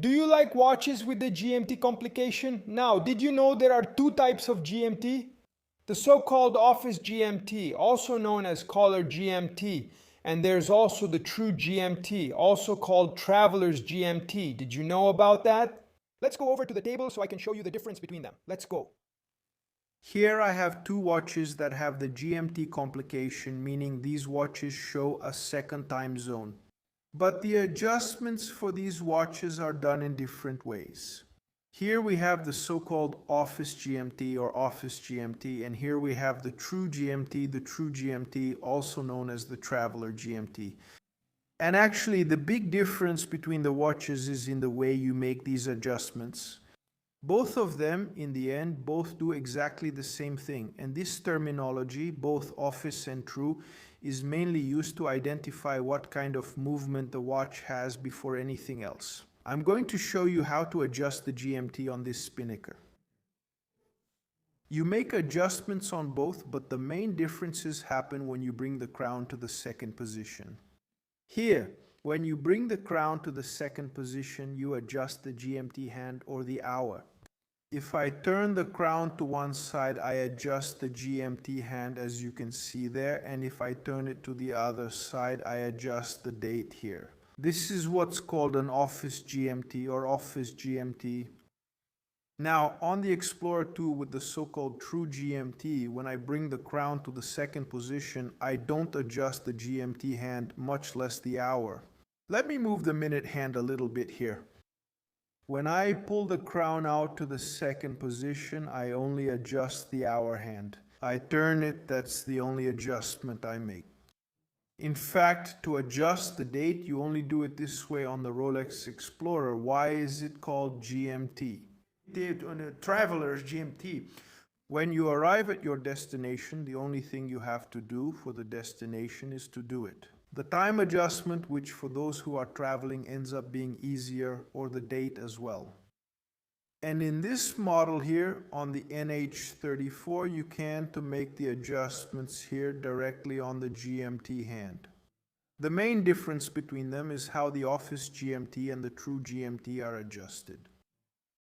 Do you like watches with the GMT complication? Now, did you know there are two types of GMT? The so-called office GMT, also known as collar GMT, and there's also the true GMT, also called traveler's GMT. Did you know about that? Let's go over to the table so I can show you the difference between them. Let's go. Here I have two watches that have the GMT complication, meaning these watches show a second time zone. But the adjustments for these watches are done in different ways. Here we have the so-called office GMT or office GMT, and here we have the true GMT, also known as the traveler GMT. And actually, the big difference between the watches is in the way you make these adjustments. Both of them, in the end, both do exactly the same thing. And this terminology, both office and true, is mainly used to identify what kind of movement the watch has before anything else. I'm going to show you how to adjust the GMT on this Spinnaker. You make adjustments on both, but the main differences happen when you bring the crown to the second position. Here, when you bring the crown to the second position, you adjust the GMT hand or the hour. If I turn the crown to one side, I adjust the GMT hand as you can see there, and if I turn it to the other side, I adjust the date here. This is what's called an office GMT or office GMT. Now, on the Explorer 2 with the so-called true GMT, when I bring the crown to the second position, I don't adjust the GMT hand, much less the hour. Let me move the minute hand a little bit here. When I pull the crown out to the second position, I only adjust the hour hand. I turn it, that's the only adjustment I make. In fact, to adjust the date, you only do it this way on the Rolex Explorer. Why is it called GMT? On a traveler's GMT. When you arrive at your destination, the only thing you have to do for the destination is to do it. The time adjustment, which for those who are traveling ends up being easier, or the date as well. And in this model here on the NH34, you can to make the adjustments here directly on the GMT hand. The main difference between them is how the office GMT and the true GMT are adjusted.